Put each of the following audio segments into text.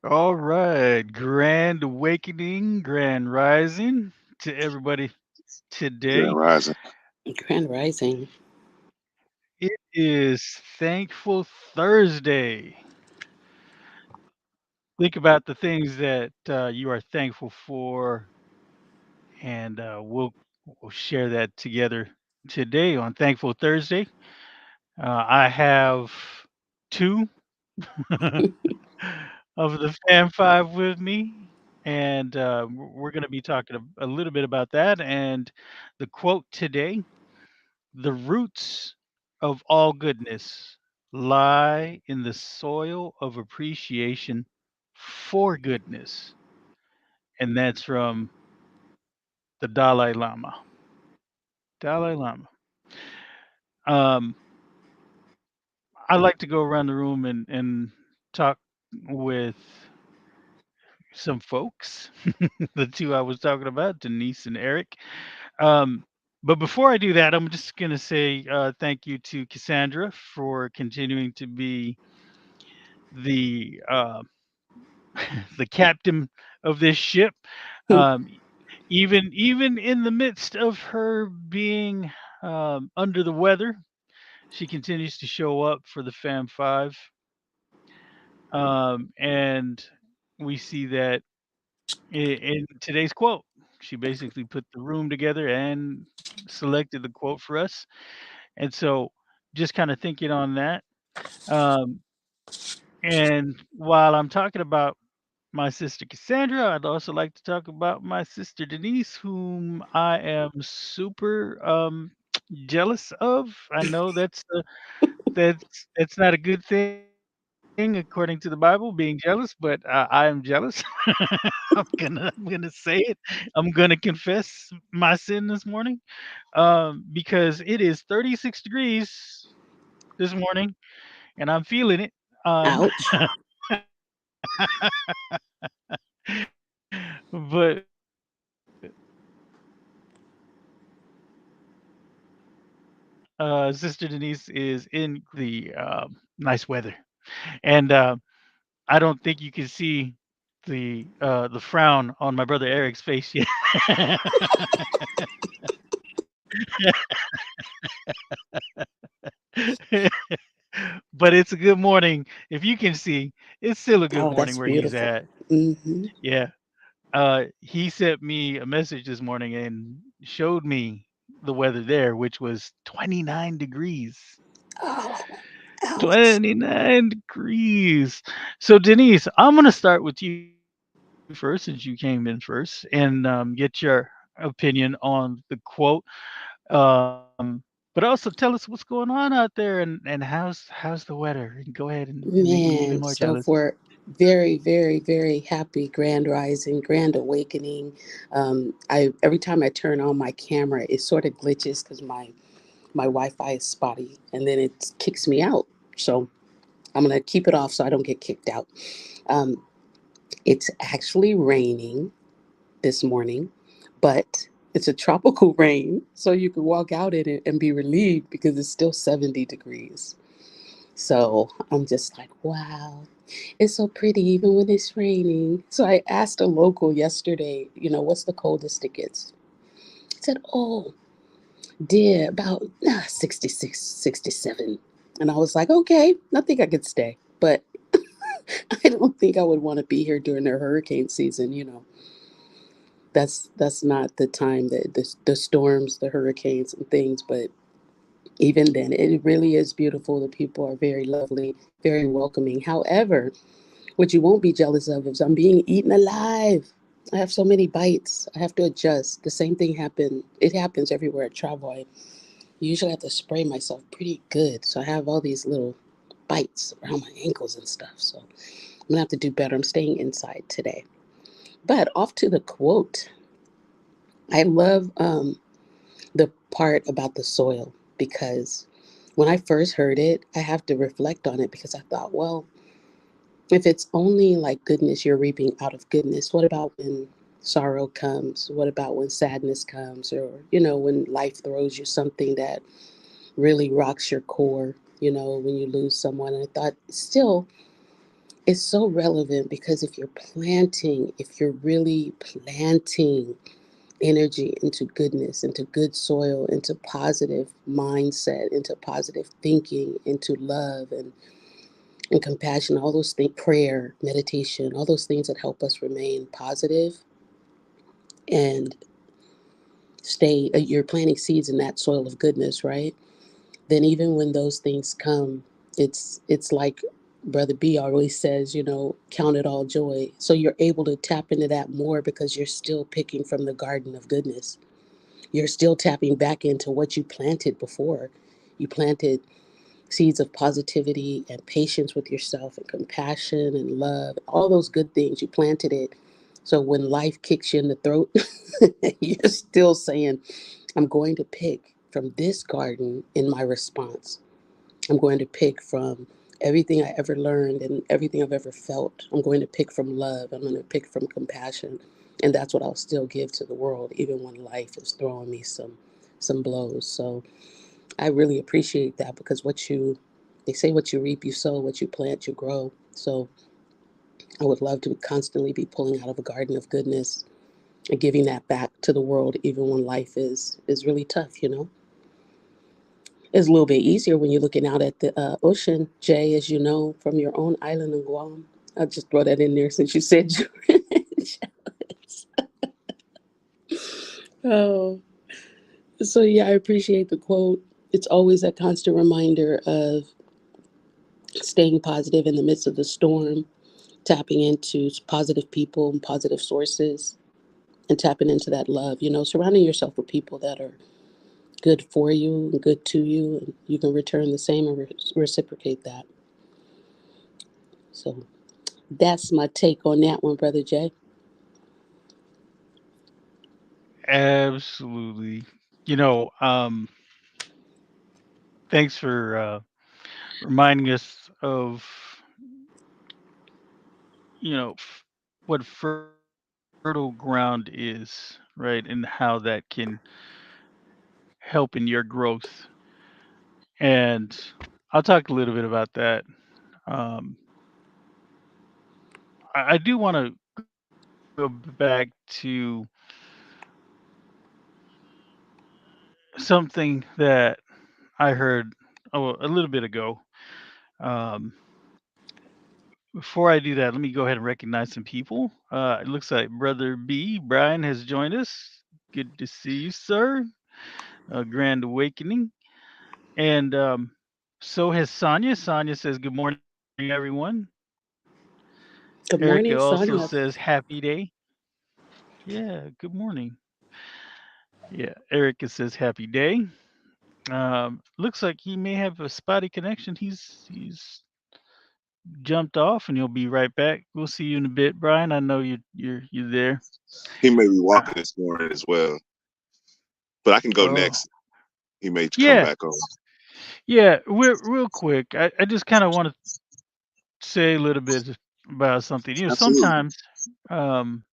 All right. Grand awakening, grand rising to everybody Grand today. Rising. Grand Rising. It is Thankful Thursday. Think about the things that you are thankful for, and we'll share that together today on Thankful Thursday. I have two of the Fam Five with me, and we're going to be talking a little bit about that. And the quote today: "The roots of all goodness lie in the soil of appreciation for goodness," and that's from the Dalai Lama. Dalai Lama. Um, I like to go around the room and talk with some folks, the two I was talking about, Denise and Eric. Um, but before I do that, I'm just going to say thank you to Cassandra for continuing to be the the captain of this ship. Um, even in the midst of her being under the weather, she continues to show up for the Fam Five, and we see that in today's quote. She basically put the room together and selected the quote for us. And so just kind of thinking on that. Um, and while I'm talking about my sister Cassandra, I'd also like to talk about my sister Denise, whom I am super jealous of. I know that's not a good thing according to the Bible, being jealous, but I am jealous. I'm gonna say it. I'm gonna confess my sin this morning, because it is 36 degrees this morning, and I'm feeling it. Ouch. But Sister Denise is in the nice weather, and I don't think you can see the frown on my brother Eric's face yet. But it's a good morning. If you can see, it's still a good Oh, morning that's where he's beautiful. at. Hmm. Yeah. He sent me a message this morning and showed me the weather there, which was 29 degrees. Oh, ouch. 29 degrees. So, Denise, I'm going to start with you first since you came in first and get your opinion on the quote. But also tell us what's going on out there and how's the weather. And go ahead and make me even more Man, jealous. so for very, very, very happy Grand Rising, Grand Awakening. I every time I turn on my camera, it sort of glitches because my Wi-Fi is spotty, and then it kicks me out. So I'm gonna keep it off so I don't get kicked out. Um, it's actually raining this morning, but it's a tropical rain, so you can walk out in it and be relieved because it's still 70 degrees. So I'm just like, wow, it's so pretty even when it's raining. So I asked a local yesterday, what's the coldest it gets? He said, oh, dear, about 66, 67. And I was like, okay, I think I could stay. But I don't think I would want to be here during the hurricane season. That's not the time that the storms, the hurricanes and things, but even then it really is beautiful. The people are very lovely, very welcoming. However, what you won't be jealous of is I'm being eaten alive. I have so many bites. I have to adjust. The same thing it happens everywhere I travel. I usually have to spray myself pretty good. So I have all these little bites around my ankles and stuff. So I'm gonna have to do better. I'm staying inside today. But off to the quote. I love the part about the soil because when I first heard it, I have to reflect on it because I thought, well, if it's only like goodness you're reaping out of goodness, what about when sorrow comes? What about when sadness comes? Or, when life throws you something that really rocks your core, when you lose someone. And I thought, still, It's so relevant because if you're really planting energy into goodness, into good soil, into positive mindset, into positive thinking, into love and compassion, all those things, prayer, meditation, all those things that help us remain positive and stay, you're planting seeds in that soil of goodness, right? Then even when those things come, it's like Brother B always says, count it all joy. So you're able to tap into that more because you're still picking from the garden of goodness. You're still tapping back into what you planted before. You planted seeds of positivity and patience with yourself and compassion and love, all those good things. You planted it. So when life kicks you in the throat, you're still saying, I'm going to pick from this garden in my response. I'm going to pick from everything I ever learned and everything I've ever felt. I'm going to pick from love. I'm going to pick from compassion. And that's what I'll still give to the world, even when life is throwing me some blows. So I really appreciate that because they say what you reap, you sow, what you plant, you grow. So I would love to constantly be pulling out of a garden of goodness and giving that back to the world, even when life is really tough. It's a little bit easier when you're looking out at the ocean, Jay, as you know, from your own island in Guam. I'll just throw that in there since you said you're jealous. Oh, so yeah, I appreciate the quote. It's always a constant reminder of staying positive in the midst of the storm, tapping into positive people and positive sources, and tapping into that love. Surrounding yourself with people that are good for you and good to you, and you can return the same and reciprocate that. So that's my take on that one, Brother Jay. Absolutely. You know, thanks for reminding us of what fertile ground is, right, and how that can help in your growth. And I'll talk a little bit about that. Um, I do want to go back to something that I heard a little bit ago. Um, Before I do that, let me go ahead and recognize some people. It looks like Brother B, Brian, has joined us. Good to see you, sir. A grand awakening. And so has Sonia. Sonia says, "Good morning, everyone." Good Erica morning, also Sonia. says, "Happy day." Yeah, good morning. Yeah, Erica says, "Happy day." Looks like he may have a spotty connection. He's jumped off, and he'll be right back. We'll see you in a bit, Brian. I know you're there. He may be Uh, walking this morning as well, but I can go oh, next. He may come yeah, back on. yeah. We're real quick. I just kind of want to say a little bit about something. Absolutely. Sometimes, um,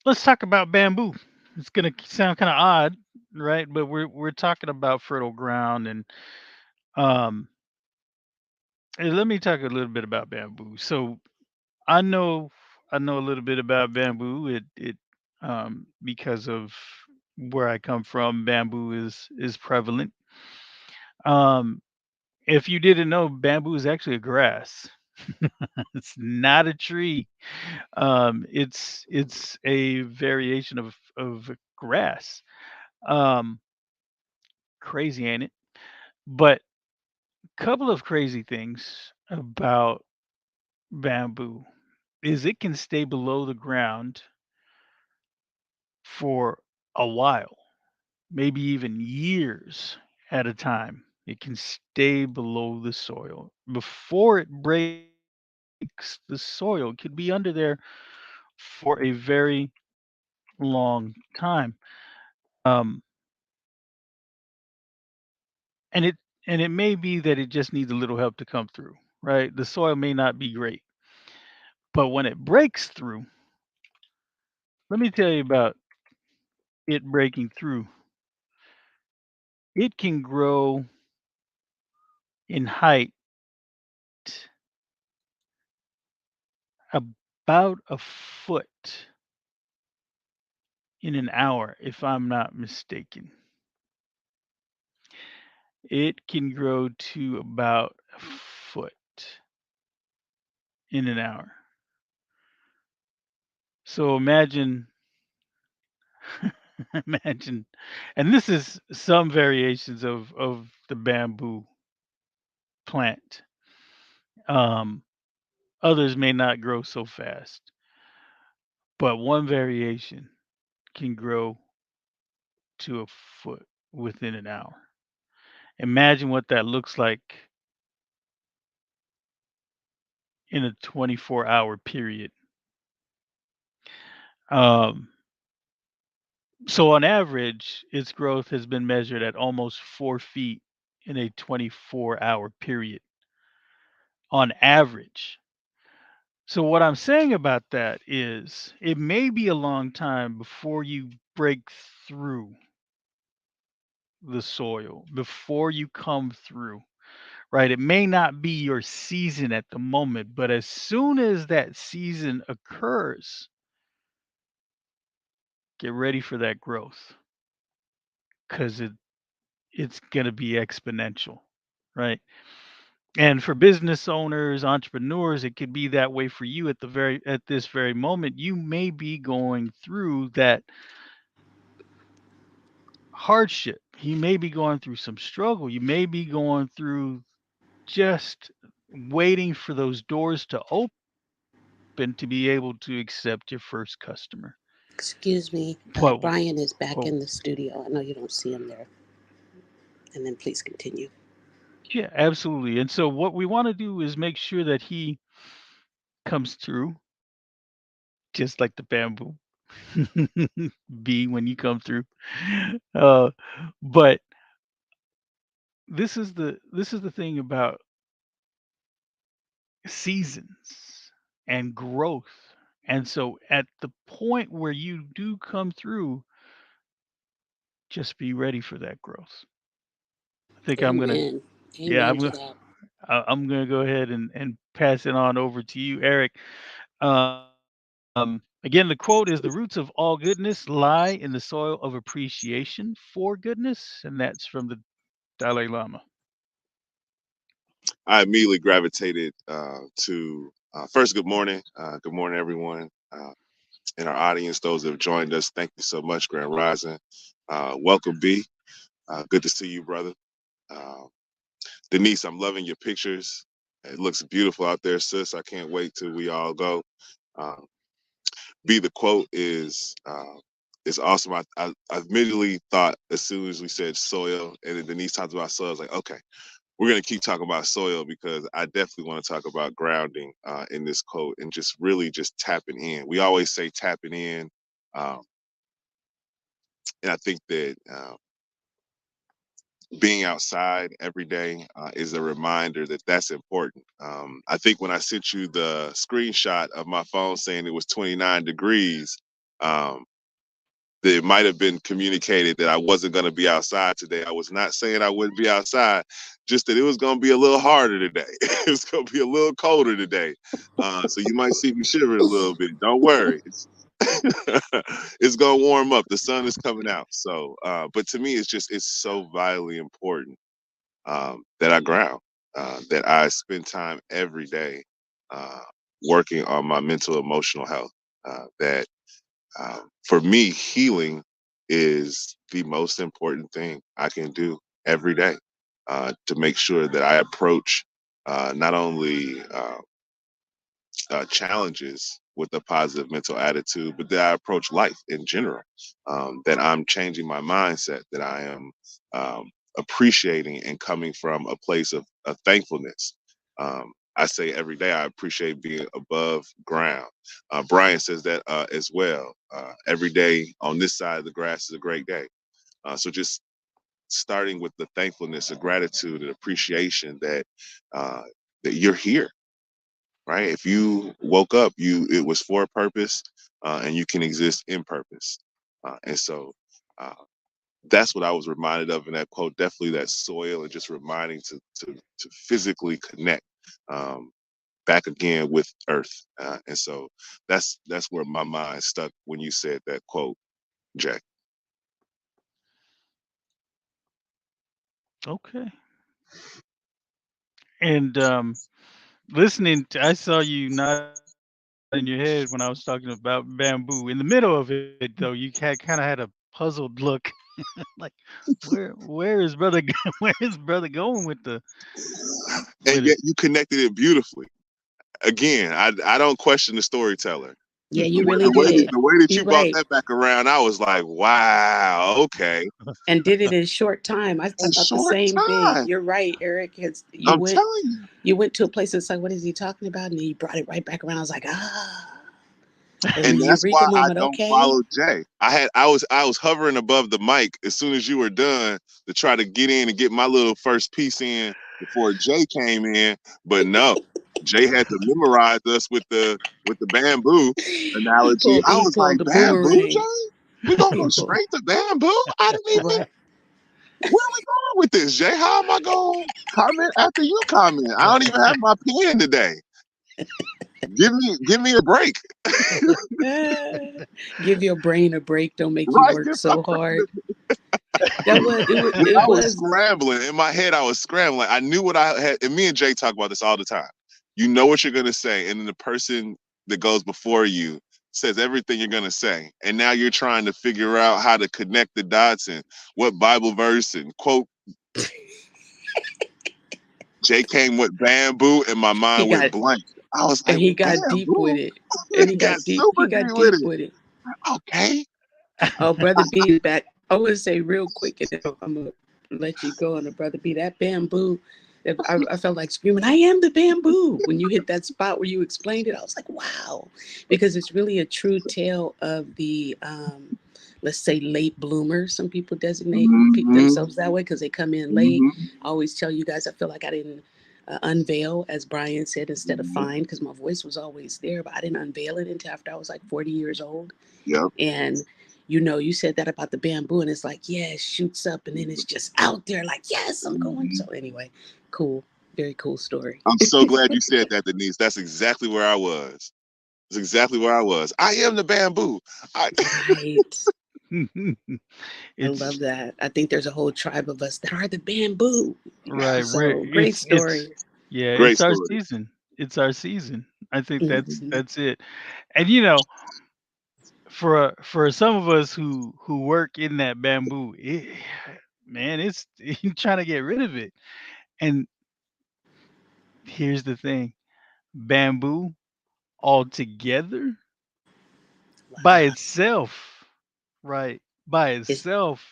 let's talk about bamboo. It's gonna sound kind of odd, right? But we're talking about fertile ground, um, and let me talk a little bit about bamboo. So I know I know a little bit about bamboo. It because of where I come from, bamboo is prevalent. Um, if you didn't know, bamboo is actually a grass. It's not a tree. It's a variation of grass. Um, Crazy, ain't it? But couple of crazy things about bamboo is it can stay below the ground for a while, maybe even years at a time. It can stay below the soil before it breaks the soil. It could be under there for a very long time. Um, and it may be that it just needs a little help to come through, right? The soil may not be great, but when it breaks through, let me tell you about it breaking through. It can grow in height about a foot in an hour, if I'm not mistaken. It can grow to about a foot in an hour. So imagine, imagine, and this is some variations of the bamboo plant. Um, Others may not grow so fast, but one variation can grow to a foot within an hour. Imagine what that looks like in a 24-hour period. Um, so on average, its growth has been measured at almost 4 feet in a 24-hour period on average. So what I'm saying about that is it may be a long time before you break through the soil, before you come through, right? It may not be your season at the moment, but as soon as that season occurs, get ready for that growth because it's going to be exponential, right? And for business owners, entrepreneurs, it could be that way for you at this very moment. You may be going through that hardship. You may be going through some struggle. You may be going through just waiting for those doors to open to be able to accept your first customer. Excuse me, But Brian is back oh, in the studio. I know you don't see him there. And then please continue. yeah, absolutely. And so what we want to do is make sure that he comes through just like the bamboo bee when you come through. Uh, but this is the thing about seasons and growth. And so at the point where you do come through, just be ready for that growth. I think I'm gonna, Amen. yeah, Amen to that. I'm gonna go ahead and pass it on over to you, Eric. Again, the quote is the roots of all goodness lie in the soil of appreciation for goodness, and that's from the Dalai Lama. I immediately gravitated to first. Good morning, everyone in our audience. Those that have joined us, thank you so much, Grand Rising. Welcome, B. Good to see you, brother. Uh, Denise, I'm loving your pictures. It looks beautiful out there, sis. I can't wait till we all go. Um, B, the quote is awesome. I immediately thought as soon as we said soil, and then Denise talked about soil, I was like, okay, we're gonna keep talking about soil because I definitely want to talk about grounding in this quote and just really just tapping in. We always say tapping in, um, and I think that being outside every day is a reminder that that's important. I think when I sent you the screenshot of my phone saying it was 29 degrees, um, that it might have been communicated that I wasn't going to be outside today. I was not saying I wouldn't be outside, just that it was going to be a little harder today. It was going to be a little colder today. So you might see me shivering a little bit. Don't worry. It's going to warm up. The sun is coming out. So, but to me, it's so vitally important that I ground, that I spend time every day uh, working on my mental, emotional health. That for me, healing is the most important thing I can do every day to make sure that I approach not only challenges with a positive mental attitude, but that I approach life in general. That I'm changing my mindset, that I am appreciating and coming from a place of thankfulness. I say every day I appreciate being above ground. Brian says that as well. Every day on this side of the grass is a great day. So just starting with the thankfulness, of gratitude, and appreciation that uh, that you're here, right? If you woke up, it was for a purpose, and you can exist in purpose. And so uh, that's what I was reminded of in that quote. Definitely that soil, and just reminding to physically connect. Um, back again with Earth. And so that's where my mind stuck when you said that quote, Jay. Okay. And listening to, I saw you nodding your head when I was talking about bamboo. In the middle of it, though, you kind of had a puzzled look, like where is brother where is brother going with it? And yet you connected it beautifully. Again, I don't question the storyteller. Yeah, The you way, really the way that did. the way that you You're brought right. that back around, I was like, wow, okay, And did it in short time. I in thought the short same thing. time. You're right, Eric. It's, I'm telling you. you went to a place that's like, what is he talking about? And then you brought it right back around. I was like, ah, it was And a that's why Eureka I moment. don't Okay. follow Jay. I was hovering above the mic as soon as you were done to try to get in and get my little first piece in before Jay came in. But no, Jay had to memorize us with the bamboo analogy. I He was like, pulled the bamboo, boomerang. Jay? We gonna He go pulled straight to bamboo? I didn't even right. where are we going with this, Jay? How am I going to comment after you comment? I don't even have my pen today. Give me a break. Give your brain a break. Don't make you Right? work Give my so hard. brain That was it. I It was was. scrambling in my head. I was scrambling. I knew what I had, and me and Jay talk about this all the time. You know what you're gonna say, and then the person that goes before you says everything you're gonna say, and now you're trying to figure out how to connect the dots and what Bible verse and quote. Jay came with bamboo, and my He mind went got blank. I was and like, he got deep with bamboo. it. And It he got got deep. super He deep got with deep it. with it. Okay. Oh, brother B is back. I want to say real quick, and then I'm gonna let you go on the brother B. That bamboo. I felt like screaming, I am the bamboo. When you hit that spot where you explained it, I was like, wow. Because it's really a true tale of the, let's say, late bloomers. Some people designate Mm-hmm. themselves that way because they come in late. Mm-hmm. I always tell you guys, I feel like I didn't unveil, as Brian said, instead of find, because my voice was always there, but I didn't unveil it until after I was like 40 years old. Yep. And you said that about the bamboo, and it's like, yeah, it shoots up and then it's just out there, like, yes, I'm going. Mm-hmm. So, anyway, cool. Very cool story. I'm so glad you said that, Denise. That's exactly where I was. That's exactly where I was. I am the bamboo. I Right. I It's love that. I think there's a whole tribe of us that are the bamboo. right, yes. we're So, great it's story. yeah, Great it's our story. season. It's our season. I think Mhm. that's it. And for some of us who work in that bamboo, man, it's you trying to get rid of it. And here's the thing, bamboo altogether by Wow. itself, right? By It's, itself,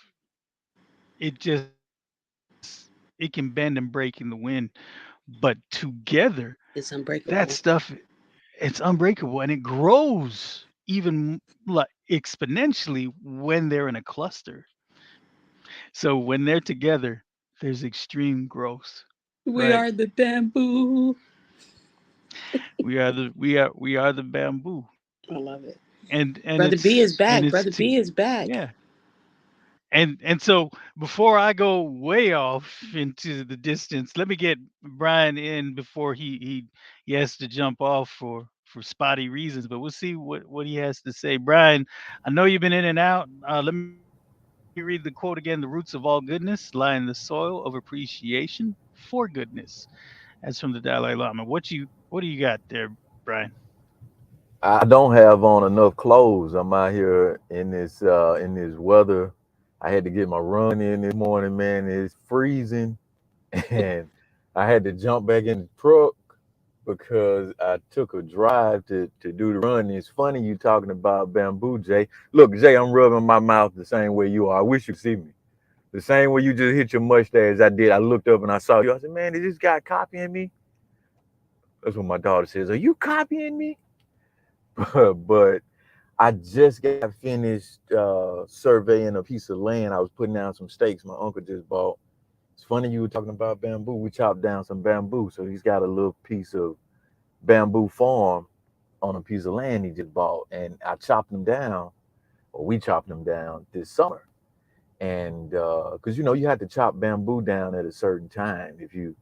it can bend and break in the wind. But together, it's that unbreakable. stuff, it's unbreakable and it grows even like exponentially when they're in a cluster. So when they're together, there's extreme growth, We right? are the bamboo. We are the bamboo, I love it. and Brother B is back. it's Brother to B is back. yeah. And so before I go way off into the distance, let me get Brian in before he has to jump off for spotty reasons. But we'll see what he has to say. Brian, I know you've been in and out. Let me read the quote again: "The roots of all goodness lie in the soil of appreciation for goodness." That's from the Dalai Lama. What do you got there, Brian? I don't have on enough clothes. I'm out here in this weather. I had to get my run in this morning, man. It's freezing, and I had to jump back in the truck because I took a drive to do the run. It's funny you talking about bamboo, Jay. Look, Jay, I'm rubbing my mouth the same way you are. I wish you could see me. The same way you just hit your mustache, I did. I looked up and I saw you. I said, "Man, is this guy copying me?" That's what my daughter says. "Are you copying me?" But I just got finished surveying a piece of land. I was putting down some stakes my uncle just bought. It's funny you were talking about bamboo. We chopped down some bamboo, so he's got a little piece of bamboo farm on a piece of land he just bought, and I chopped them down, or we chopped them down this summer. And because you have to chop bamboo down at a certain time. If you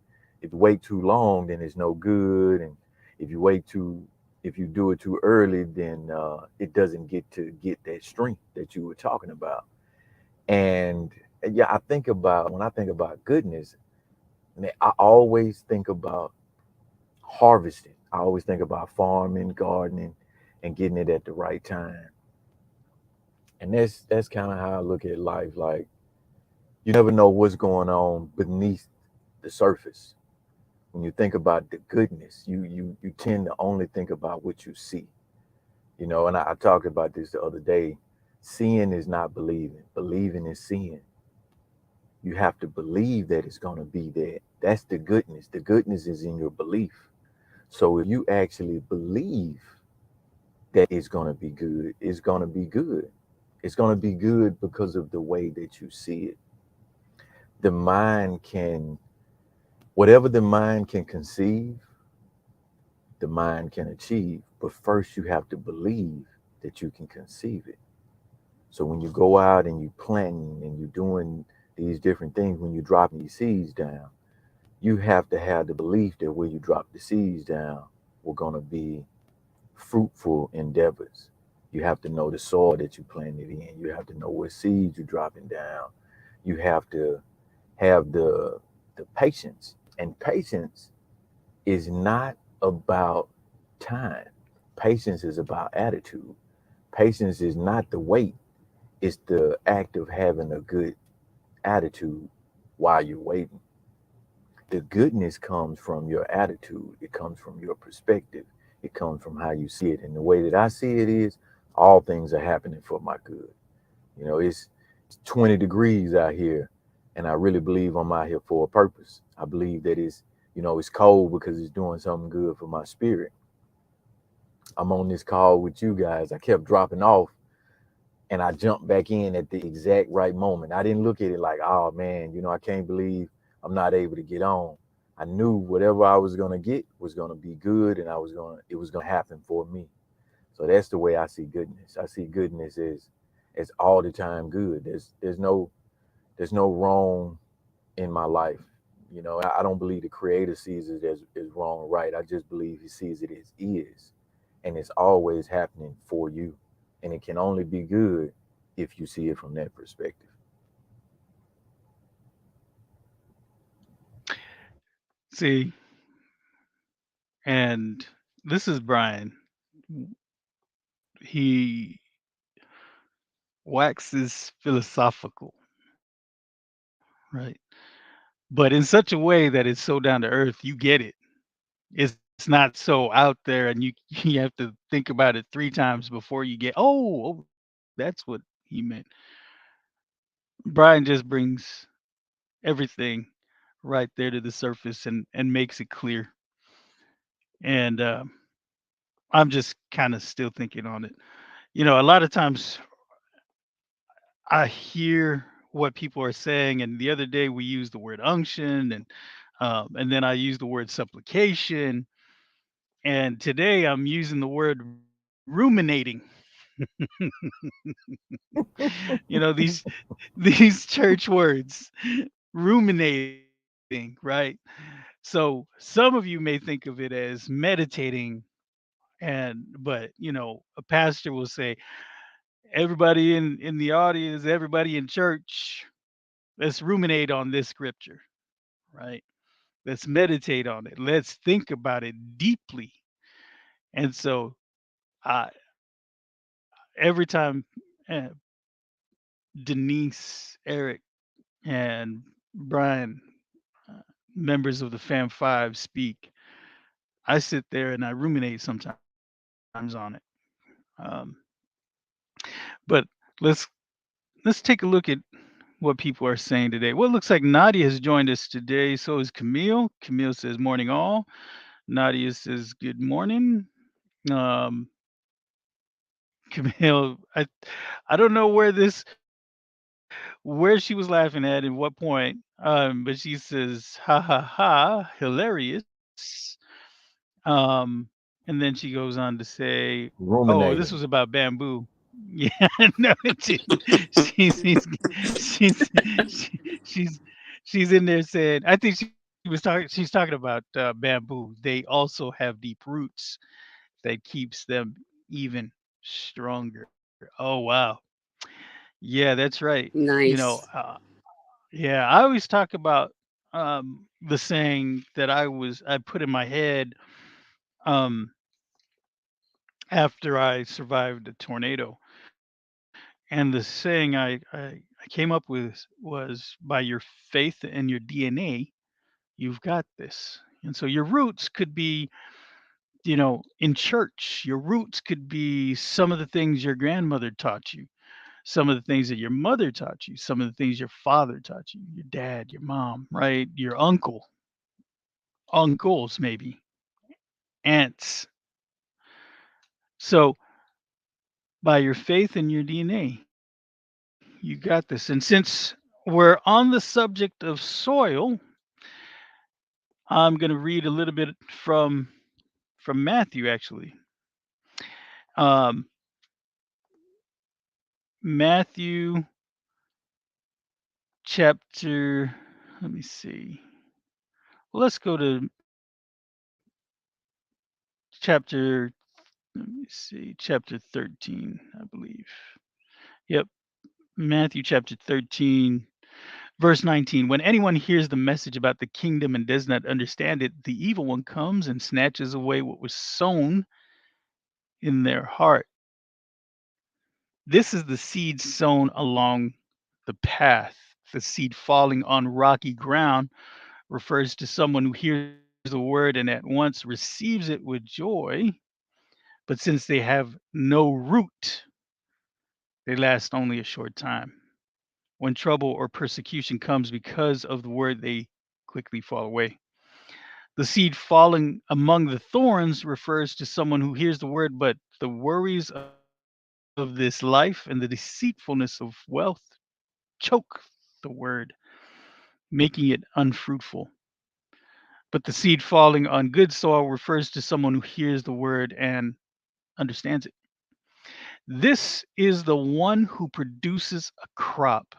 wait too long, then it's no good. And If you wait too, if you do it too early, then it doesn't get to get that strength that you were talking about. And yeah, I think about when I think about goodness, man, I always think about harvesting. I always think about farming, gardening, and getting it at the right time. And that's kind of how I look at life. Like you never know what's going on beneath the surface. When you think about the goodness, you tend to only think about what you see. And I talked about this the other day. Seeing is not believing. Believing is seeing. You have to believe that it's going to be there. That's the goodness. The goodness is in your belief. So if you actually believe that it's going to be good, it's going to be good. It's going to be good because of the way that you see it. The mind can, whatever the mind can conceive, the mind can achieve. But first, you have to believe that you can conceive it. So when you go out and you planting and you're doing these different things, when you're dropping these seeds down, you have to have the belief that where you drop the seeds down, we're going to be fruitful endeavors. You have to know the soil that you planted in. You have to know what seeds you're dropping down. You have to have the patience. And patience is not about time. Patience is about attitude. Patience is not the wait. It's the act of having a good attitude while you're waiting. The goodness comes from your attitude. It comes from your perspective. It comes from how you see it. And the way that I see it is all things are happening for my good. It's 20 degrees out here, and I really believe I'm out here for a purpose. I believe that it's cold because it's doing something good for my spirit. I'm on this call with you guys. I kept dropping off and I jumped back in at the exact right moment. I didn't look at it like, oh man, I can't believe I'm not able to get on. I knew whatever I was gonna get was gonna be good, and it was gonna happen for me. So that's the way I see goodness. I see goodness as all the time good. There's no wrong in my life. I don't believe the creator sees it as wrong or right. I just believe he sees it as is. And it's always happening for you. And it can only be good if you see it from that perspective. See, and this is Brian. He waxes philosophical, right? But in such a way that it's so down to earth, you get it. It's not so out there, and you you have to think about it 3 times before you get, oh, that's what he meant. Brian just brings everything right there to the surface and makes it clear. And I'm just kind of still thinking on it. A lot of times I hear what people are saying, and the other day we used the word unction, and then I used the word supplication, and today I'm using the word ruminating. These these church words, ruminating, right? So some of you may think of it as meditating, but a pastor will say, everybody in the audience, everybody in church, let's ruminate on this scripture, right? Let's meditate on it. Let's think about it deeply. And so, uh, every time uh, Denise, Eric, and Brian, uh, members of the Fam Five, speak, I sit there and I ruminate sometimes on it. Um, but let's let's take a look at what people are saying today. Well, it looks like Nadia has joined us today. So is Camille. Camille says morning all. Nadia says good morning. Um, Camille, I don't know where she was laughing at and what point, but she says ha ha ha hilarious. Um, and then she goes on to say, "Oh, this was Ruminating. about bamboo." Yeah, no, it didn't. She's she's she's she, she's she's in there saying, I think she was she's talking about bamboo. They also have deep roots that keeps them even stronger. Oh wow. Yeah, that's right. Nice. Yeah, I always talk about the saying that I put in my head um after I survived a tornado. And the saying I came up with was, by your faith and your DNA, you've got this. And so your roots could be, in church. Your roots could be some of the things your grandmother taught you, some of the things that your mother taught you, some of the things your father taught you, your dad, your mom, right? Your uncles, maybe, aunts. So by your faith and your DNA, you got this. And since we're on the subject of soil, I'm going to read a little bit from Matthew, actually. Um, Matthew chapter, let me see. Well, let's go to chapter, let me see, chapter 13, I believe. Yep, Matthew chapter 13, verse 19. When anyone hears the message about the kingdom and does not understand it, the evil one comes and snatches away what was sown in their heart. This is the seed sown along the path. The seed falling on rocky ground refers to someone who hears the word and at once receives it with joy, but since they have no root, they last only a short time. When trouble or persecution comes because of the word, they quickly fall away. The seed falling among the thorns refers to someone who hears the word, but the worries of this life and the deceitfulness of wealth choke the word, making it unfruitful. But the seed falling on good soil refers to someone who hears the word and understands it. This is the one who produces a crop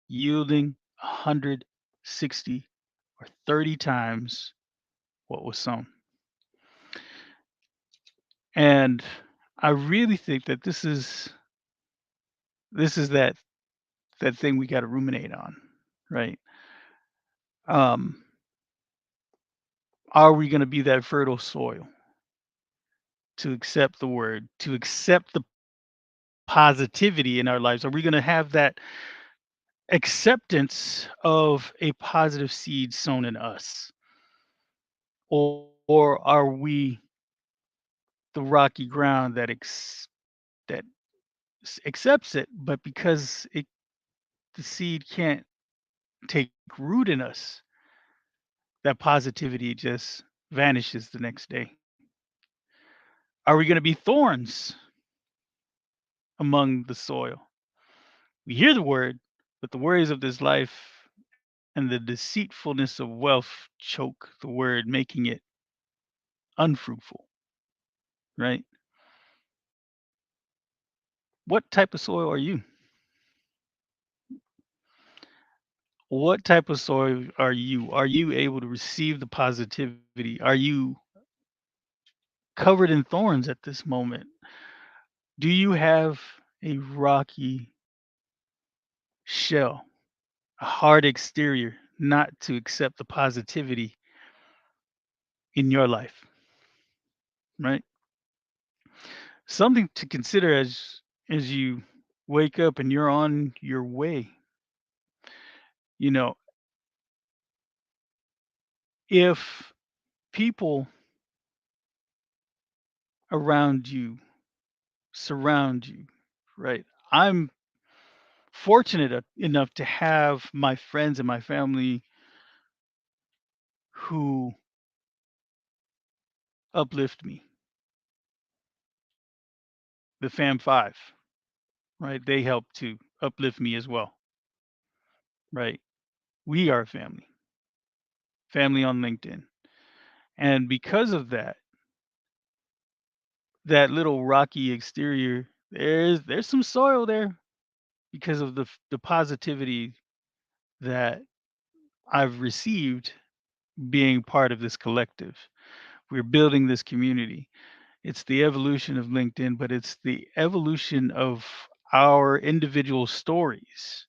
yielding 160 or 30 times what was sown. And I really think that this is that thing we got to ruminate on, right? Um, are we going to be that fertile soil to accept the word, to accept the positivity in our lives? Are we going to have that acceptance of a positive seed sown in us? Or are we the rocky ground that accepts it, but because the seed can't take root in us, that positivity just vanishes the next day? Are we going to be thorns among the soil? We hear the word, but the worries of this life and the deceitfulness of wealth choke the word, making it unfruitful, right? What type of soil are you? What type of soil are you? Are you able to receive the positivity? Are you covered in thorns at this moment? Do you have a rocky shell, a hard exterior, not to accept the positivity in your life, right? Something to consider as you wake up and you're on your way. You know, if people around you surround you, right? I'm fortunate enough to have my friends and my family who uplift me, the Fam Five, right? They help to uplift me as well, right? We are family, family on LinkedIn. And because of that, that little rocky exterior, there's some soil there because of the positivity that I've received being part of this collective. We're building this community. It's the evolution of LinkedIn, but it's the evolution of our individual stories.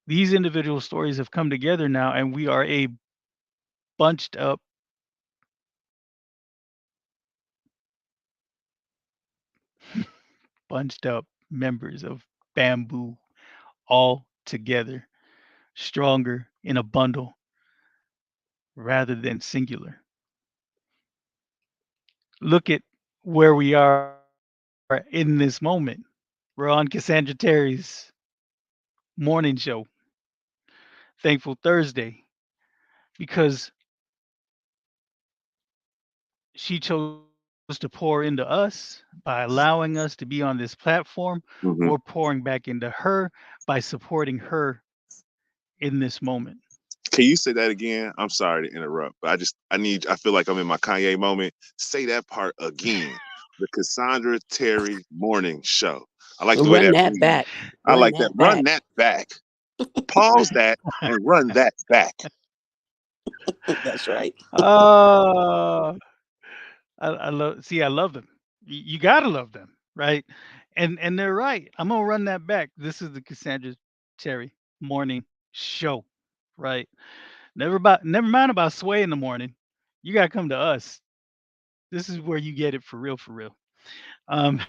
These individual stories have come together now, and we are a bunched up, bunched up members of Bamboo, all together, stronger in a bundle rather than singular. Look at where we are in this moment. We're on Cassandra Terry's morning show, Thankful Thursday, because she chose to pour into us by allowing us to be on this platform. We're Hmm. pouring back into her by supporting her in this moment. Can you say that again? I'm sorry to interrupt, but I feel like I'm in my Kanye moment. Say that part again. The Cassandra Terry Morning Show. I like the way Run that that reads. back. I Run like that. that Run back. that back. Pause that and run that back. That's right. Oh, I love. See, I love them. You gotta love them, right? And they're right. I'm gonna run that back. This is the Cassandra Terry morning show, right? Never mind about sway in the morning. You gotta come to us. This is where you get it for real, for real. Um,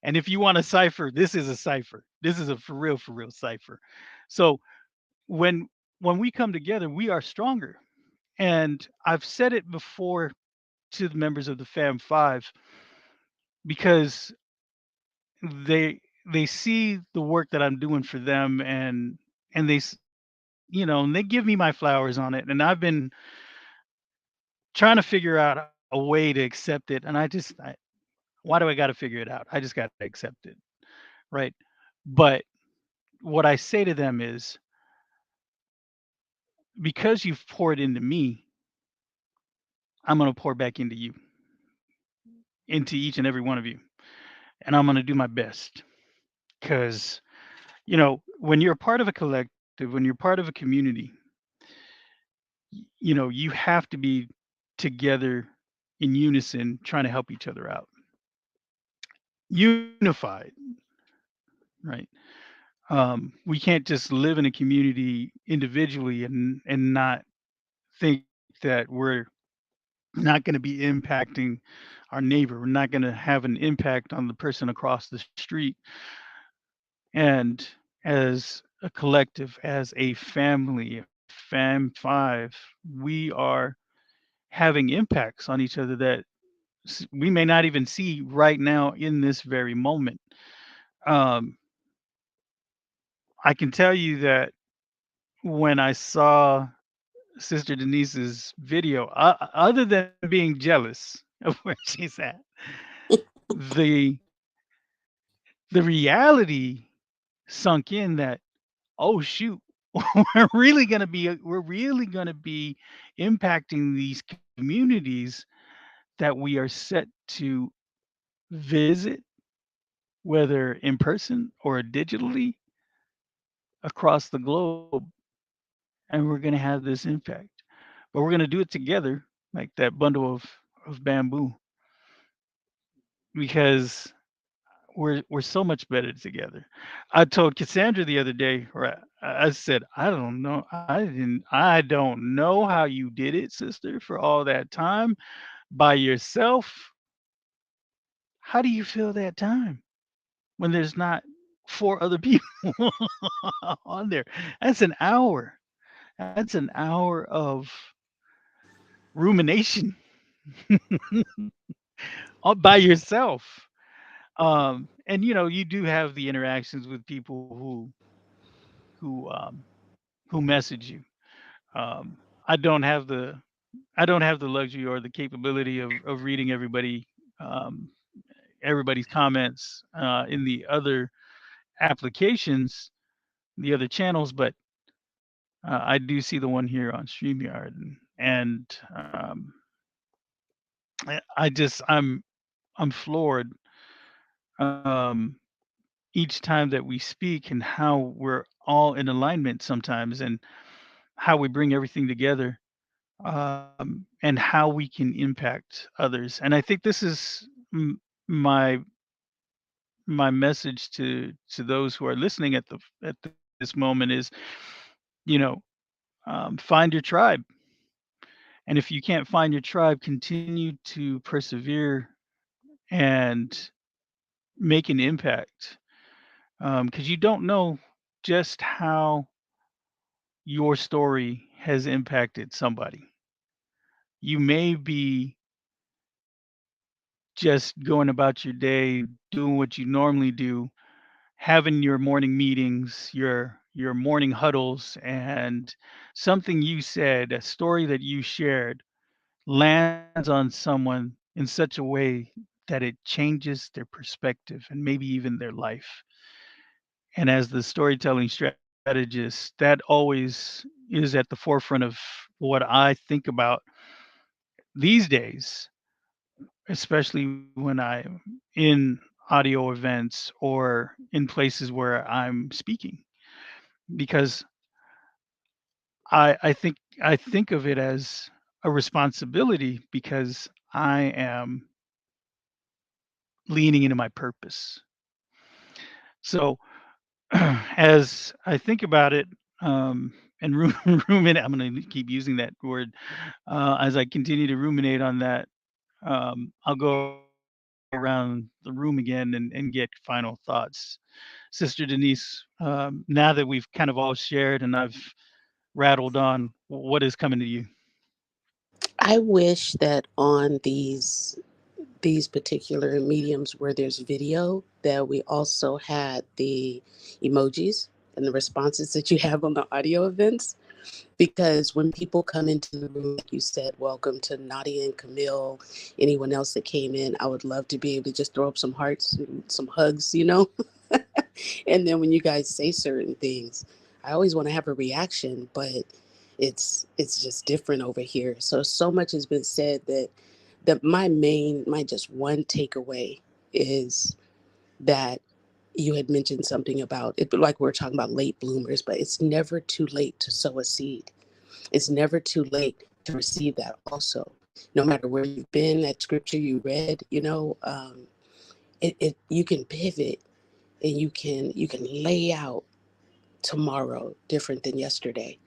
and if you want a cipher, this is a cipher. This is a for real cipher. So when when we come together, we are stronger. And I've said it before to the members of the Fam Five because they see the work that I'm doing for them, and and they give me my flowers on it, and I've been trying to figure out a way to accept it, and why do I got to figure it out? I just got to accept it, right? But what I say to them is, because you've poured into me, I'm going to pour back into you, into each and every one of you, and I'm going to do my best. Because when you're a part of a collective, when you're part of a community, you have to be together in unison, trying to help each other out, unified, right? We can't just live in a community individually and not think that we're not going to be impacting our neighbor. We're not going to have an impact on the person across the street. And as a collective, as a family, a fam five, we are having impacts on each other that we may not even see right now in this very moment. Um, I can tell you that when I saw Sister Denise's video, other than being jealous of where she's at, the the reality sunk in that, oh shoot, we're really gonna be impacting these communities that we are set to visit, whether in person or digitally, across the globe, and we're gonna have this impact. But we're gonna do it together, like that bundle of bamboo, because we're so much better together. I told Cassandra the other day, or I said, I don't know, I don't know how you did it, sister, for all that time by yourself. How do you fill that time when there's not four other people on there? That's an hour. That's an hour of rumination all by yourself. And you do have the interactions with people who who message you. Um, I don't have the I don't have the luxury or the capability of reading um, everybody's comments in the other applications, the other channels, but I do see the one here on StreamYard, and I'm floored um, each time that we speak and how we're all in alignment sometimes, and how we bring everything together, and how we can impact others. And I think this is my message to those who are listening at this moment is, you know, find your tribe. And if you can't find your tribe, continue to persevere and make an impact, because you don't know just how your story has impacted somebody. You may be just going about your day, doing what you normally do, having your morning meetings, your morning huddles, and something you said, a story that you shared, lands on someone in such a way that it changes their perspective and maybe even their life. And as the storytelling strategist, that always is at the forefront of what I think about these days, especially when I'm in audio events or in places where I'm speaking, because I think of it as a responsibility because I am leaning into my purpose. So as I think about it, and ruminate, I'm going to keep using that word, as I continue to ruminate on that. I'll go around the room again and get final thoughts. Sister Denise, now that we've kind of all shared and I've rattled on, what is coming to you? I wish that on these particular mediums where there's video that we also had the emojis and the responses that you have on the audio events, because when people come into the room, like you said, welcome to Nadia and Camille, anyone else that came in, I would love to be able to just throw up some hearts and some hugs, you know. And then when you guys say certain things, I always want to have a reaction, but it's just different over here. So so much has been said that my just one takeaway is that you had mentioned something about it, like we are talking about late bloomers, but it's never too late to sow a seed. It's never too late to receive that also. No matter where you've been, that scripture you read, it you can pivot, and you can lay out tomorrow different than yesterday,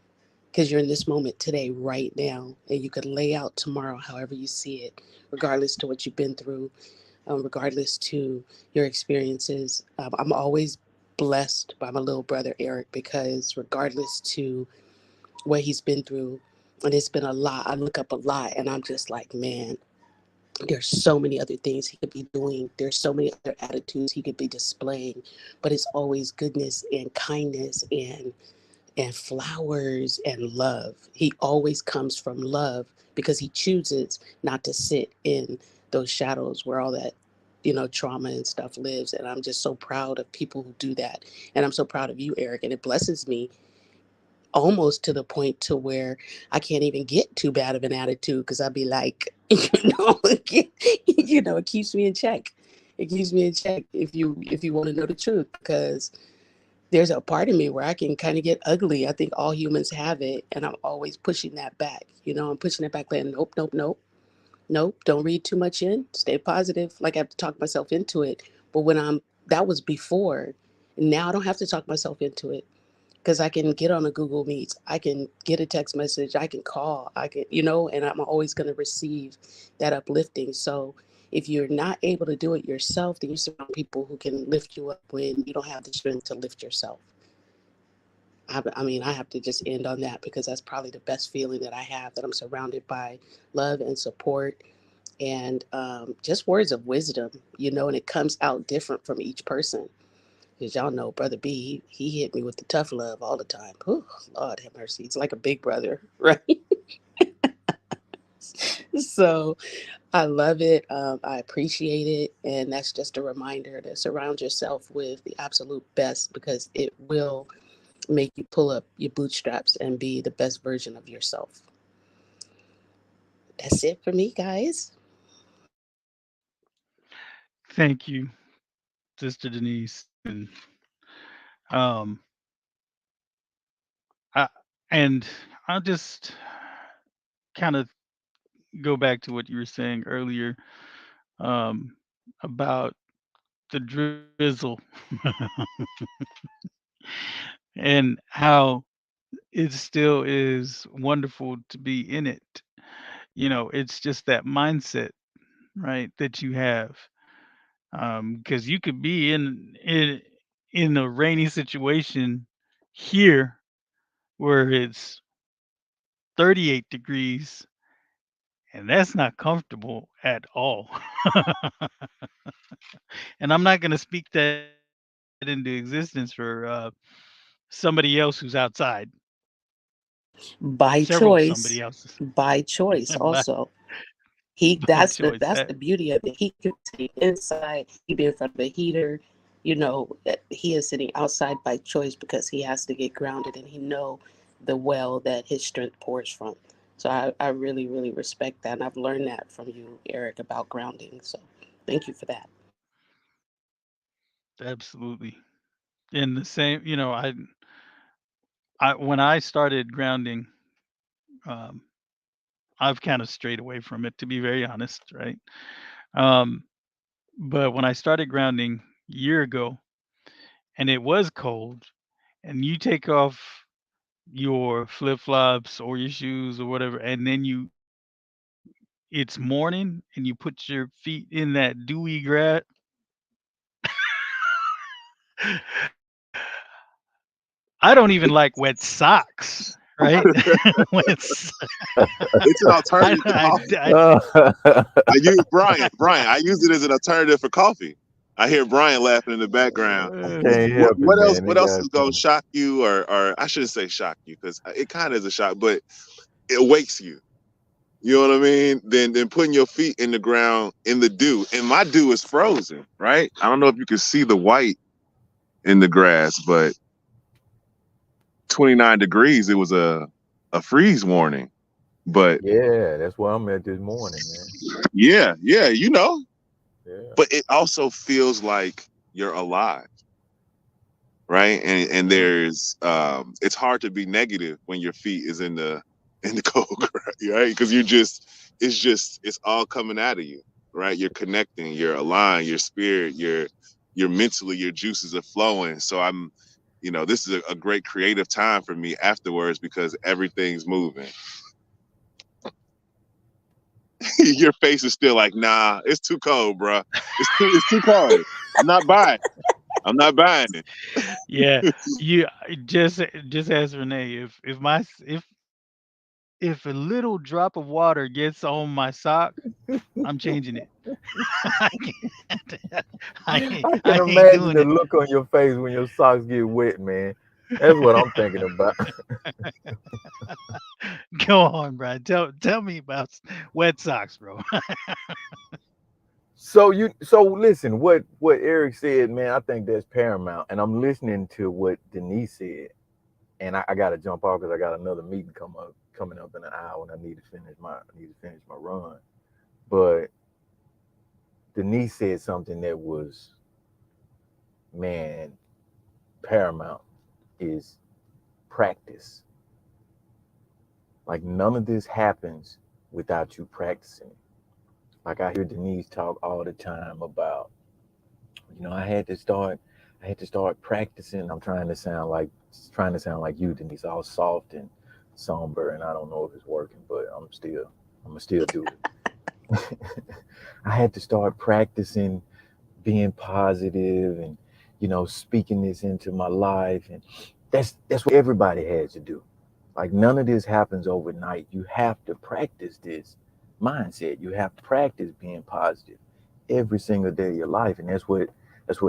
because you're in this moment today right now, and you could lay out tomorrow however you see it, regardless to what you've been through, regardless to your experiences. I'm always blessed by my little brother Eric, because regardless to what he's been through, and it's been a lot, I look up a lot and I'm just like, man, there's so many other things he could be doing. There's so many other attitudes he could be displaying, but it's always goodness and kindness and flowers and love. He always comes from love, because he chooses not to sit in those shadows where all that trauma and stuff lives. And I'm just so proud of people who do that. And I'm so proud of you, Eric. And it blesses me almost to the point to where I can't even get too bad of an attitude, because I'd be like, it keeps me in check. It keeps me in check, if you want to know the truth, because there's a part of me where I can kind of get ugly. I think all humans have it, and I'm always pushing that back. I'm pushing it back, like, nope, nope, nope, nope. Don't read too much in. Stay positive. Like, I have to talk myself into it. But that was before. Now I don't have to talk myself into it, because I can get on a Google Meets, I can get a text message, I can call, and I'm always going to receive that uplifting. So if you're not able to do it yourself, then you surround people who can lift you up when you don't have the strength to lift yourself. I mean, I have to just end on that, because that's probably the best feeling that I have, that I'm surrounded by love and support, and just words of wisdom, and it comes out different from each person. Because y'all know Brother B, he hit me with the tough love all the time. Whew, Lord have mercy. It's like a big brother, right? So I love it. I appreciate it. And that's just a reminder to surround yourself with the absolute best, because it will make you pull up your bootstraps and be the best version of yourself. That's it for me, guys. Thank you, Sister Denise. And um, And I'll just kind of go back to what you were saying earlier, um, about the drizzle and how it still is wonderful to be in it. It's just that mindset, right, that you have. Because you could be in a rainy situation here where it's 38 degrees, and that's not comfortable at all. And I'm not going to speak that into existence for somebody else who's outside, several By somebody else's. choice, by choice by, also. He by that's choice. the That that's the beauty of it. He could be sitting inside, he be in front of a heater, he is sitting outside by choice because he has to get grounded and he know the well that his strength pours from. So I really, really respect that. And I've learned that from you, Eric, about grounding. So thank you for that. absolutely. And the same, I when I started grounding, um, I've kind of strayed away from it, to be very honest, right? Um, but when I started grounding a year ago, and it was cold, and you take off your flip flops or your shoes or whatever, and then it's morning and you put your feet in that dewy grass. I don't even like wet socks, right? wet, so- It's an alternative to coffee. I use Brian. I use it as an alternative for coffee. I hear Brian laughing in the background. I can't What, help it, what else? man. What It else got is gonna funny. shock you, or I shouldn't say shock you because it kind of is a shock, but it wakes you. You know what I mean? Then putting your feet in the ground in the dew, and my dew is frozen. Right? I don't know if you can see the white in the grass, but 29 degrees. It was a freeze warning. But Yeah, that's where I'm at this morning, man. yeah, you know. Yeah, But it also feels like you're alive, right? And yeah, there's it's hard to be negative when your feet is in the cold ground, right? Because it's all coming out of you, right? You're connecting, you're aligned, your spirit, your mentally, your juices are flowing. So this is a great creative time for me afterwards because everything's moving. Your face is still like, nah, it's too cold, bro. It's too cold. I'm not buying. I'm not buying it. yeah, you just ask Renee if a little drop of water gets on my sock, I'm changing it. I can't. I I can ain't imagine doing the it. look on your face when your socks get wet, man. That's what I'm thinking about. Go on, Brian. Tell me about wet socks, bro. So listen, what Eric said, man, I think that's paramount. And I'm listening to what Denise said, and I got to jump off because I got another meeting coming up in an hour, and I need to finish my run. But Denise said something that was, man, paramount is practice. Like none of this happens without you practicing. Like I hear Denise talk all the time about, I had to start practicing. I'm trying to sound like you, Denise, all soft and somber, and I don't know if it's working, but I'm gonna still do it. I had to start practicing being positive and speaking this into my life, and that's what everybody has to do. Like none of this happens overnight. You have to practice this mindset. You have to practice being positive every single day of your life, and that's what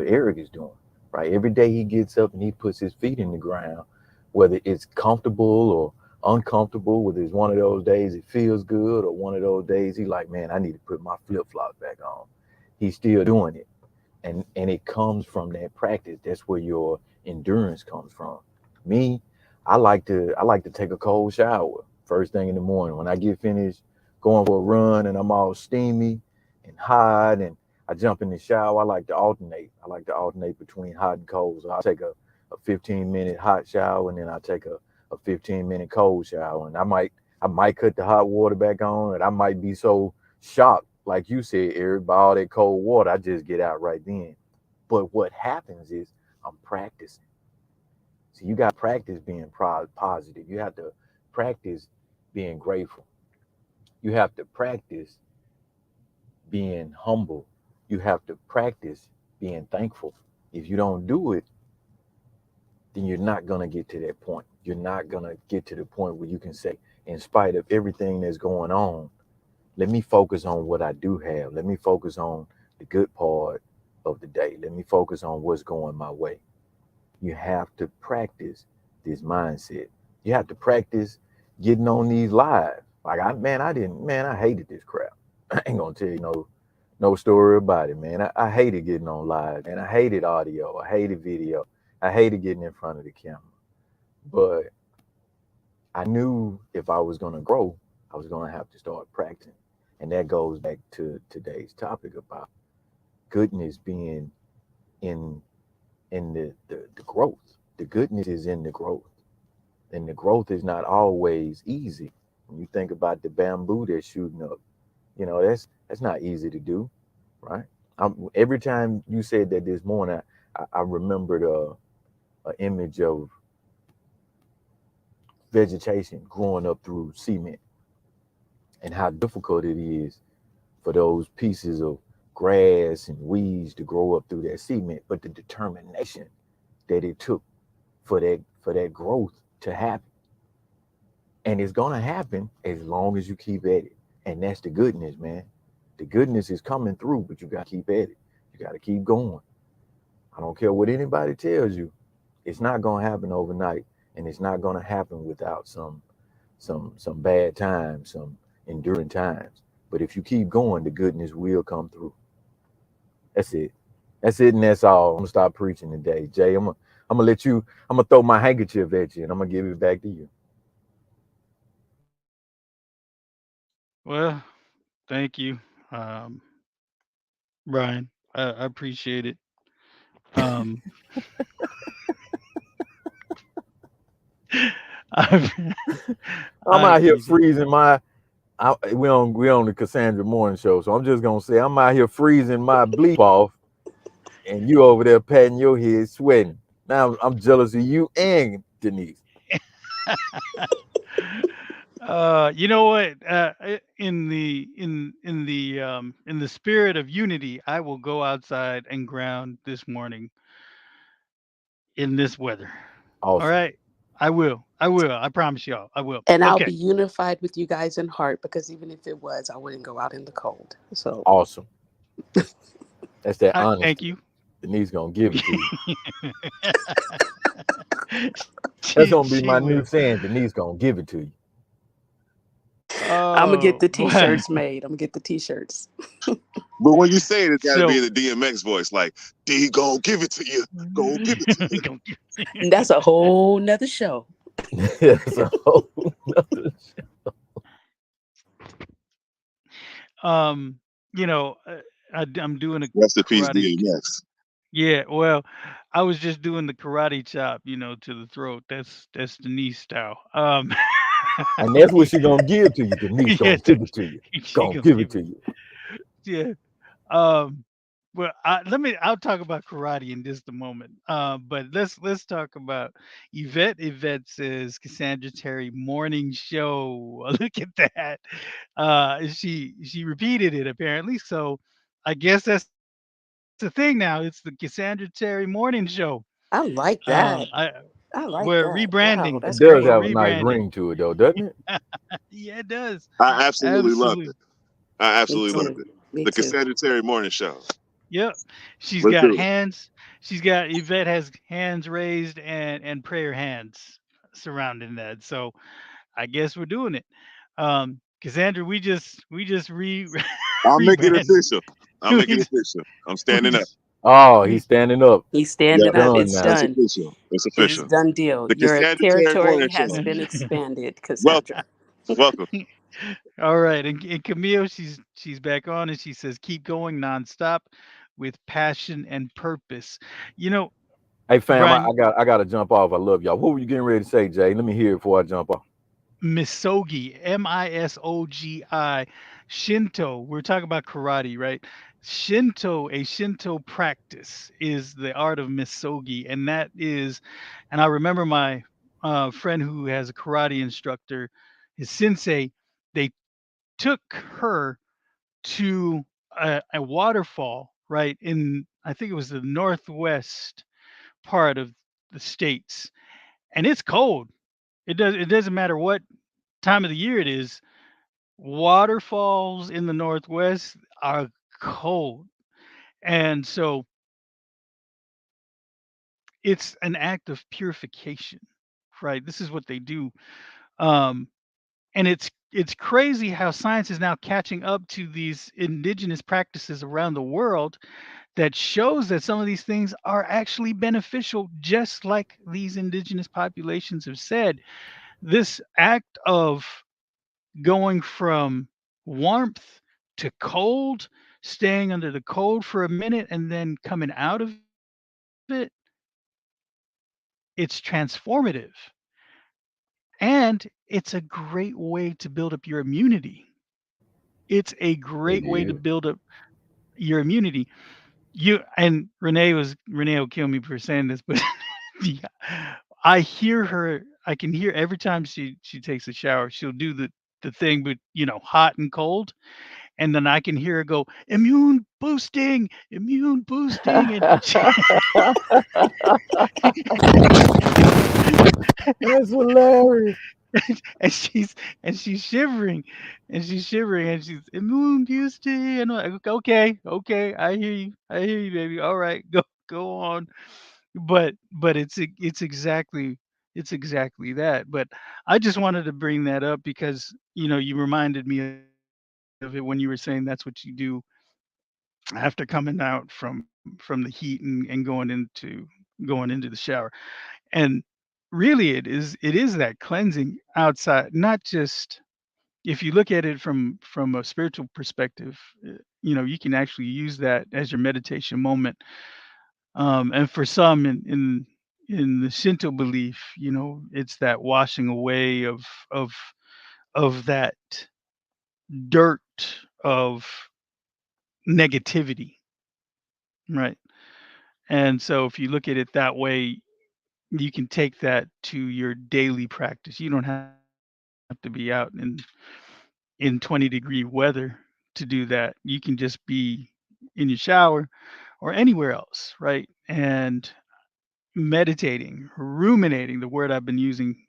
Eric is doing. Right, every day he gets up and he puts his feet in the ground, whether it's comfortable or uncomfortable, whether it's one of those days it feels good or one of those days he like, man, I need to put my flip flops back on. He's still doing it, and it comes from that practice. That's where your endurance comes from. Me, I like to take a cold shower first thing in the morning when I get finished going for a run and I'm all steamy and hot, and I jump in the shower. I like to alternate between hot and cold. So I'll take a 15-minute hot shower, and then I take a a 15-minute cold shower, and I might cut the hot water back on, and I might be so shocked, like you said, Eric, by all that cold water, I just get out right then. But what happens is I'm practicing. So you got to practice being positive. You have to practice being grateful. You have to practice being humble. You have to practice being thankful. If you don't do it, then you're not going to get to that point. You're not going to get to the point where you can say, in spite of everything that's going on, let me focus on what I do have. Let me focus on the good part of the day. Let me focus on what's going my way. You have to practice this mindset. You have to practice getting on these lives. Like I hated this crap. I ain't gonna tell you no story about it, man. I hated getting on live, and I hated audio. I hated video. I hated getting in front of the camera. But I knew if I was gonna grow, I was gonna have to start practicing. And that goes back to today's topic about goodness being in the growth. The goodness is in the growth. And the growth is not always easy. When you think about the bamboo that's shooting up, that's not easy to do, right? Every time you said that this morning, I remembered a image of vegetation growing up through cement and how difficult it is for those pieces of grass and weeds to grow up through that cement, but the determination that it took for that growth to happen. And it's gonna happen as long as you keep at it. And that's the goodness, man. The goodness is coming through, but you gotta keep at it. You gotta keep going. I don't care what anybody tells you. It's not gonna happen overnight, and it's not gonna happen without some bad times, some enduring times. But if you keep going, the goodness will come through. That's it. That's it, and that's all. I'm gonna stop preaching today, Jay. I'm gonna let you. I'm gonna throw my handkerchief at you, and I'm gonna give it back to you. Well, thank you, um, Brian. I appreciate it. Um, I I'm I out here appreciate. freezing my. We on the Cassandra Morning Show, so I'm just gonna say I'm out here freezing my bleep off, and you over there patting your head, sweating. Now I'm jealous of you and Denise. You know what? In the spirit of unity, I will go outside and ground this morning in this weather. All Awesome, right, I will. I will. I promise y'all, I will. And I'll Okay. be unified with you guys in heart because even if it was, I wouldn't go out in the cold. So awesome. That's that I thank honesty. you. Denise gonna give it to you. That's she gonna be she my will. new saying. Denise gonna give it to you. I'm gonna get Oh the boy. t-shirts made. I'm gonna get the t-shirts. But when you say it, it's got to be So in the DMX voice, like D, go give it to you, go give it to you. And that's a whole nother show. That's a whole nother. um, you know, I'm doing a Rest in peace, karate. DMX. Yeah, well, I was just doing the karate chop, to the throat. That's the knee style. And that's what she gonna give to you. Denise Yeah, gonna give it to you. she Gonna gonna give it give to it. you. Yeah. Well, I'll talk about karate in just a moment. But let's talk about Yvette. Yvette says Cassandra Terry morning show. Look at that. She repeated it apparently. So I guess that's the thing now. It's the Cassandra Terry morning show. I like I that. I we're like that. Wow, rebranding. It that's We're does great. have a nice rebranding. ring to it, though, doesn't it? Yeah, it does. I absolutely loved Absolutely. it. I Me absolutely loved too. it. Me The too. Cassandra Terry Morning Show. Yep. She's Let's got do it. hands. She's got Yvette has hands raised and prayer hands surrounding that. So I guess we're doing it. Cassandra, we just I'll make it rebranded. official. I'll We make it just official. I'm we standing up. just Oh, he's we standing up. He's Yeah, It's standing up. done It's now. it's done. official. It's It is official. done deal. The Your Cassandra Terry territory Morning has Show. been expanded, Welcome, Cassandra. welcome. all right. And Camille, she's back on and she says keep going nonstop with passion and purpose. You know, Hey fam, I, Brian, I got I gotta jump off. I love y'all. What were you getting ready to say, Jay? Let me hear it before I jump off. Misogi, Misogi, Shinto. We're talking about karate, right? Shinto, a Shinto practice is the art of misogi, and that is, and I remember my friend who has a karate instructor, his sensei. They took her to a waterfall, right in I think it was the northwest part of the states, and it's cold. It doesn't matter what time of the year it is. Waterfalls in the Northwest are cold, and so it's an act of purification, right? This is what they do, um, and it's crazy how science is now catching up to these indigenous practices around the world that shows that some of these things are actually beneficial, just like these indigenous populations have said. This act of going from warmth to cold, staying under the cold for a minute and then coming out of it, it's transformative. And it's a great way to build up your immunity. It's a It great way to is. build up your immunity. You and Renee will kill me for saying this, but yeah, I hear her. I can hear every time she takes a shower. She'll do the thing, but hot and cold, and then I can hear her go, immune boosting," and That's hilarious. and she's shivering, and she's immune boosting, and I'm like, "Okay, okay, I hear you, baby. All right, go on." But it's exactly that. But I just wanted to bring that up because you reminded me of it when you were saying that's what you do after coming out from the heat and going into the shower. And really it is that cleansing outside, not just if you look at it from a spiritual perspective. You can actually use that as your meditation moment. And for some in the Shinto belief, it's that washing away of that dirt of negativity, right? And so if you look at it that way, you can take that to your daily practice. You don't have to be out in 20-degree weather to do that. You can just be in your shower or anywhere else, right? And meditating, ruminating, the word I've been using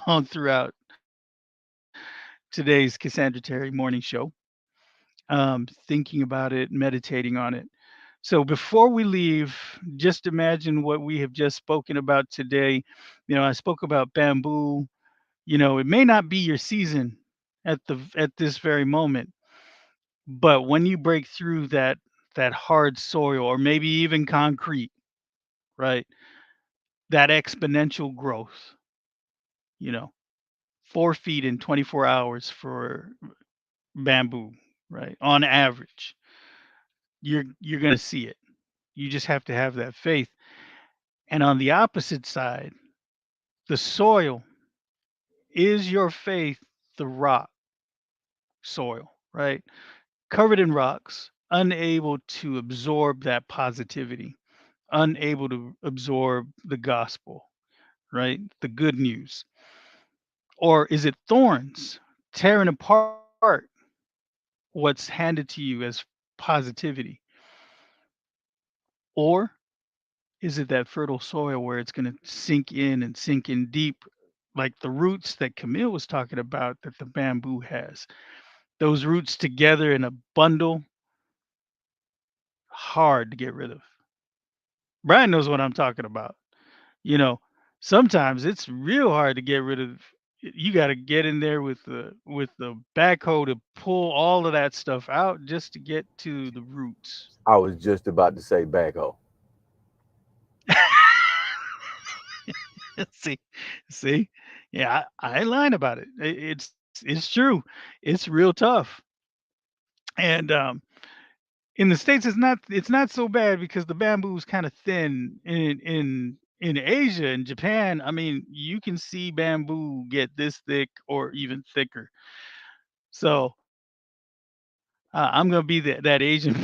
all throughout today's Cassandra Terry morning show. Thinking about it, meditating on it. So before we leave, just imagine what we have just spoken about today. I spoke about bamboo. It may not be your season at this very moment, but when you break through that hard soil or maybe even concrete, right? That exponential growth, you know, 4 feet in 24 hours for bamboo, right? On average, you're gonna see it. You just have to have that faith. And on the opposite side, the soil is your faith, the rock soil, right? Covered in rocks, unable to absorb that positivity, unable to absorb the gospel, right? The good news. Or is it thorns tearing apart what's handed to you as positivity? Or is it that fertile soil where it's going to sink in and sink in deep, like the roots that Camille was talking about that the bamboo has? Those roots together in a bundle, hard to get rid of. Brian knows what I'm talking about. You know, sometimes it's real hard to get rid of. You got to get in there with the backhoe to pull all of that stuff out just to get to the roots. I was just about to say backhoe. see, see, yeah, I ain't lying about it. It's true. It's real tough, and In the States, it's not so bad because the bamboo is kinda thin. In Asia and Japan, I mean, you can see bamboo get this thick or even thicker. So, I'm gonna be that Asian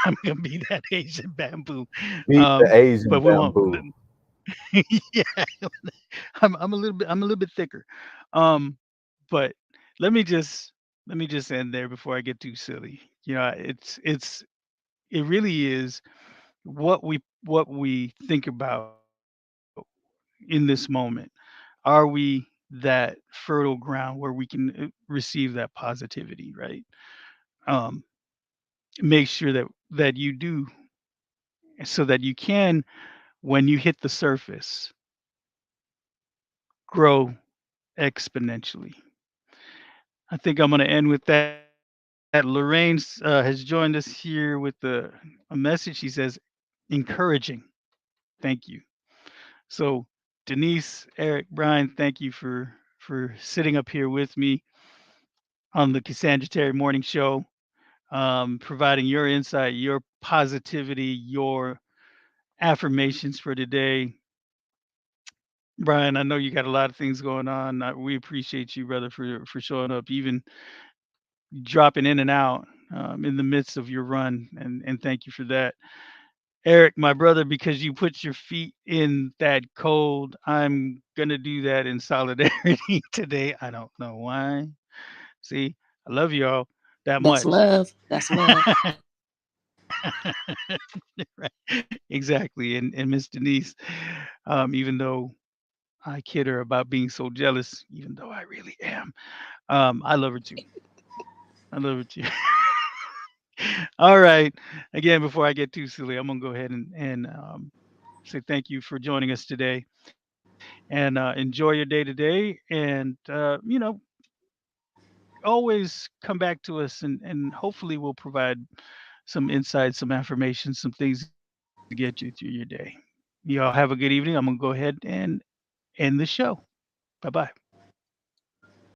I'm gonna be that Asian bamboo. Meet the But we Asian won't bamboo. yeah, I'm a little bit thicker. Um, but let me just let me just end there before I get too silly. It really is what we think about in this moment. Are we that fertile ground where we can receive that positivity, right? Um, make sure that you do, so that you can, when you hit the surface, grow exponentially. I think I'm going to end with that. Lorraine has joined us here with a message. She says, encouraging. Thank you. So, Denise, Eric, Brian, thank you for sitting up here with me on the Cassandra Terry Morning Show, providing your insight, your positivity, your affirmations for today. Brian, I know you got a lot of things going on. We appreciate you, brother, for showing up, even dropping in and out in the midst of your run, and thank you for that. Eric, my brother, because you put your feet in that cold, I'm gonna do that in solidarity today. I don't know why. See, I love y'all that That's much. love. That's love. Right. Exactly. And Miss Denise, even though I kid her about being so jealous, even though I really am, I love her too. I love her too. All right. Again, before I get too silly, I'm gonna go ahead and say thank you for joining us today, and enjoy your day today. And always come back to us, and hopefully we'll provide some insights, some affirmation, some things to get you through your day. Y'all have a good evening. I'm gonna go ahead and end the show. Bye bye.